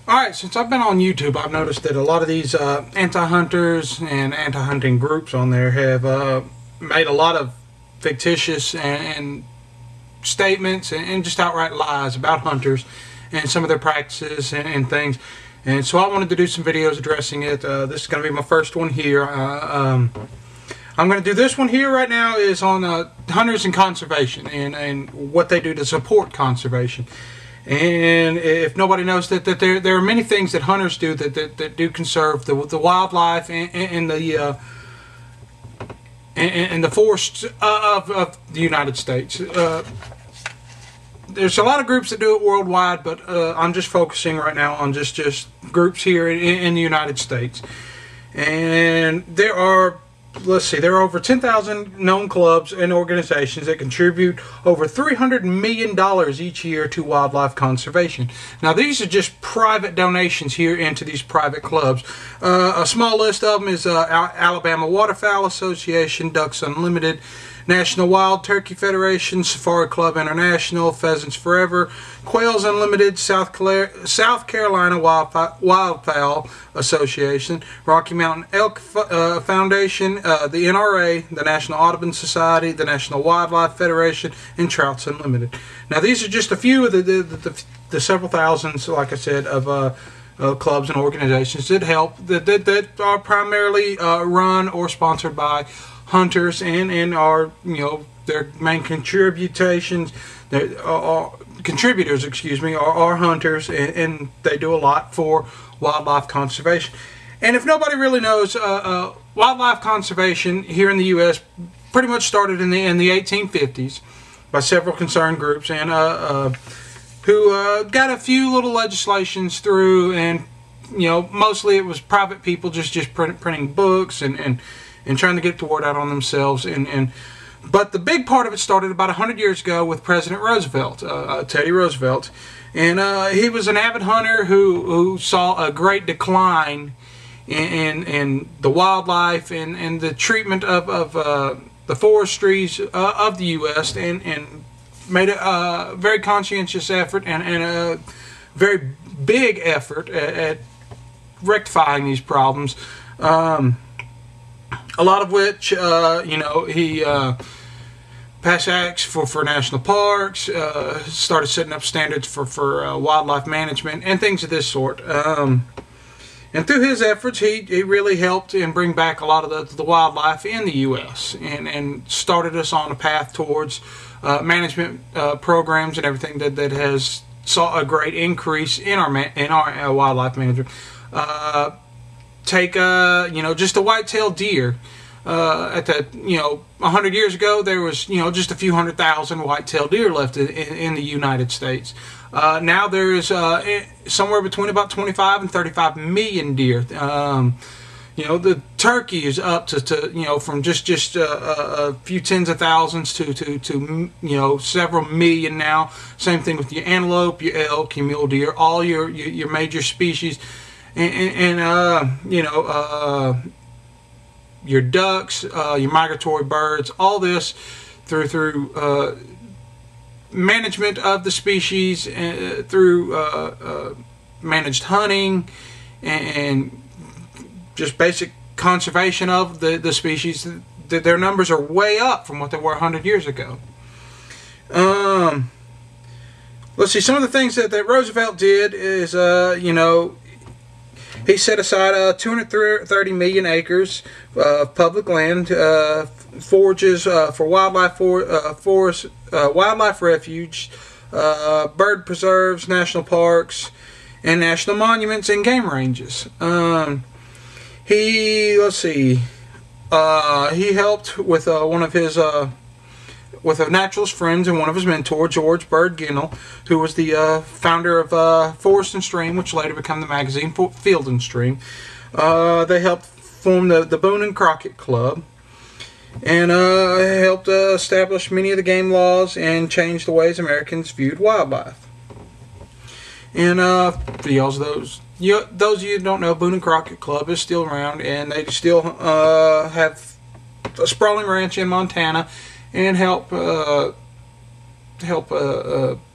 Alright, since I've been on YouTube, I've noticed that a lot of these anti-hunters and anti-hunting groups on there have made a lot of fictitious and statements and just outright lies about hunters and some of their practices and things. And so I wanted to do some videos addressing it. This is going to be my first one here. I'm going to do this one here right now is on hunters and conservation and what they do to support conservation. And if nobody knows that there are many things that hunters do that do conserve the wildlife and the forests of the United States. There's a lot of groups that do it worldwide, but I'm just focusing right now on just groups here in the United States. And there are, let's see, there are over 10,000 known clubs and organizations that contribute over $300 million each year to wildlife conservation. Now, these are just private donations here into these private clubs. A small list of them is Alabama Waterfowl Association, Ducks Unlimited, National Wild Turkey Federation, Safari Club International, Pheasants Forever, Quails Unlimited, South Carolina Wildfowl Association, Rocky Mountain Elk Foundation, the NRA, the National Audubon Society, the National Wildlife Federation, and Trouts Unlimited. Now, these are just a few of the several thousands, like I said, of clubs and organizations that help, that are primarily run or sponsored by hunters and are, you know, their main contributors, excuse me, are hunters, and they do a lot for wildlife conservation. And if nobody really knows, wildlife conservation here in the U.S. pretty much started in the 1850s by several concerned groups, and who got a few little legislations through, and you know, mostly it was private people just printing books and trying to get the word out on themselves. But the big part of it started about 100 years ago with President Roosevelt, Teddy Roosevelt. And he was an avid hunter who saw a great decline in the wildlife and the treatment of the forestries of the U.S. and made a very conscientious effort and a very big effort at rectifying these problems. A lot of which, you know, he passed acts for national parks, started setting up standards for wildlife management and things of this sort. And through his efforts, he really helped and bring back a lot of the wildlife in the U.S. and started us on a path towards management programs and everything that has saw a great increase in our wildlife management. Take you know, just a white-tailed deer. At that, you know, 100 years ago, there was, you know, just a few 100,000 white-tailed deer left in the United States. Now there is somewhere between about 25 and 35 million deer. You know, the turkey is up to you know, from just a few tens of thousands to you know, several million now. Same thing with your antelope, your elk, your mule deer, all your major species. And you know, your ducks, your migratory birds, all this through management of the species, through managed hunting and just basic conservation of the species. Their numbers are way up from what they were 100 years ago. Let's see, some of the things that Roosevelt did is, you know, he set aside 230 million acres of public land, forages for wildlife, wildlife refuge, bird preserves, national parks, and national monuments and game ranges. Let's see, he helped with one of his with a naturalist friends and one of his mentors, George Bird Ginnell, who was the founder of Forest and Stream, which later became the magazine Field and Stream. They helped form the Boone and Crockett Club, and helped establish many of the game laws and change the ways Americans viewed wildlife. And for those of you who don't know, Boone and Crockett Club is still around, and they still have a sprawling ranch in Montana, and help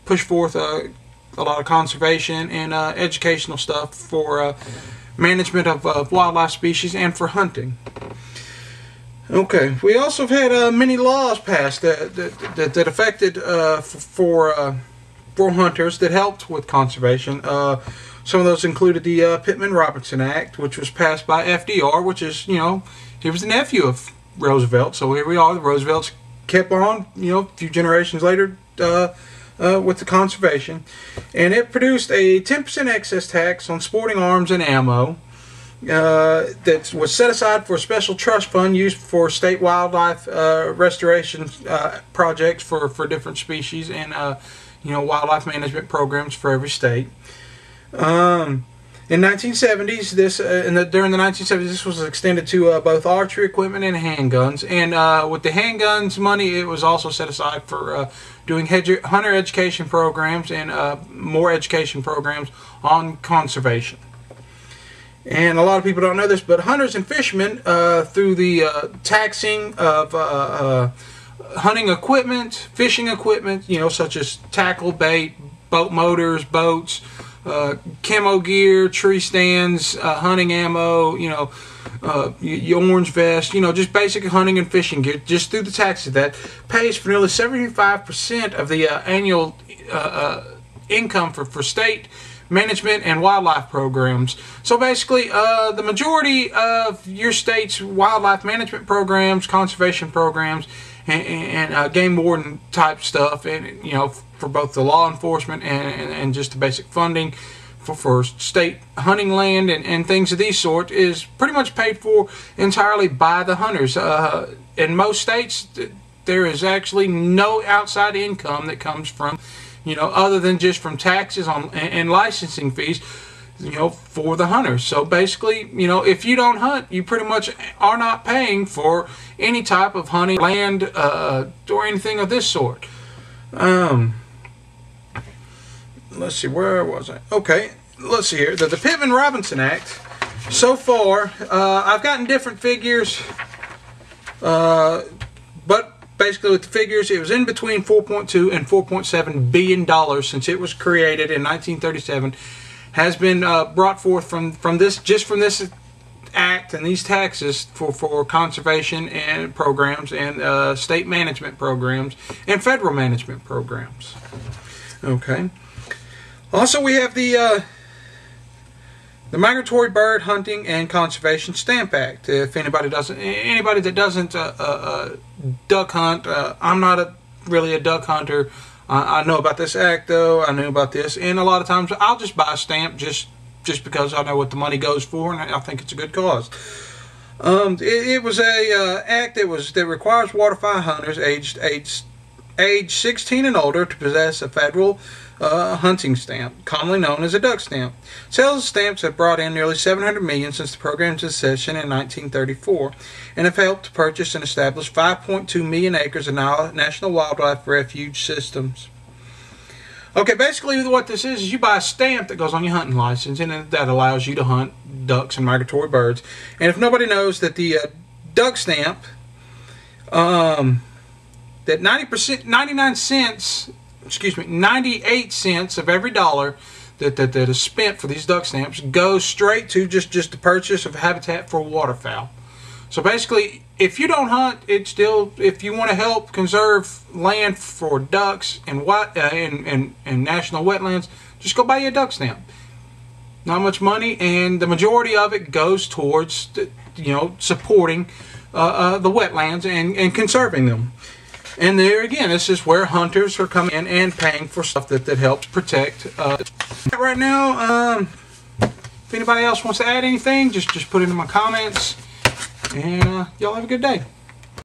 push forth a lot of conservation and educational stuff for management of wildlife species and for hunting. Okay, we also have had many laws passed that affected for hunters that helped with conservation. Some of those included the Pittman-Robertson Act, which was passed by FDR, which is, he was the nephew of Roosevelt. So here we are. The Roosevelts kept on, a few generations later with the conservation. And it produced a 10% excess tax on sporting arms and ammo that was set aside for a special trust fund used for state wildlife restoration projects for different species and wildlife management programs for every state. In 1970s, during the 1970s, this was extended to both archery equipment and handguns. And with the handguns money, it was also set aside for doing hunter education programs and more education programs on conservation. And a lot of people don't know this, but hunters and fishermen, through the taxing of hunting equipment, fishing equipment, such as tackle, bait, boat motors, boats, camo gear, tree stands, hunting ammo, your orange vest, just basic hunting and fishing gear, just through the taxes, that pays for nearly 75% of the annual income for state management and wildlife programs. So basically, the majority of your state's wildlife management programs, conservation programs, and game warden type stuff, and for both the law enforcement and just the basic funding for state hunting land and things of these sort, is pretty much paid for entirely by the hunters. In most states, there is actually no outside income that comes from, other than just from taxes and licensing fees, for the hunters. So basically, if you don't hunt, you pretty much are not paying for any type of hunting land or anything of this sort. Let's see, where was I? Okay, let's see here. The Pittman-Robertson Act, so far, I've gotten different figures, but basically with the figures, it was in between $4.2 and $4.7 billion since it was created in 1937, has been brought forth from this act and these taxes for conservation and programs and state management programs and federal management programs. Okay. Also, we have the Migratory Bird Hunting and Conservation Stamp Act. If anybody that doesn't duck hunt, I'm not really a duck hunter. I know about this act, though. I knew about this, and a lot of times I'll just buy a stamp just because I know what the money goes for, and I think it's a good cause. It was a act that requires waterfowl hunters aged 16 and older to possess a federal hunting stamp, commonly known as a duck stamp. Sales of stamps have brought in nearly $700 million since the program's inception in 1934, and have helped to purchase and establish 5.2 million acres of national wildlife refuge systems. Okay, basically what this is you buy a stamp that goes on your hunting license, and that allows you to hunt ducks and migratory birds. And if nobody knows that the duck stamp, that 98 cents of every dollar that is spent for these duck stamps goes straight to just the purchase of habitat for waterfowl. So basically, if you don't hunt, it's still, if you want to help conserve land for ducks and national wetlands, just go buy you a duck stamp. Not much money, and the majority of it goes towards supporting the wetlands and conserving them. And there again, this is where hunters are coming in and paying for stuff that helps protect. Right now, if anybody else wants to add anything, just put it in my comments. And y'all have a good day.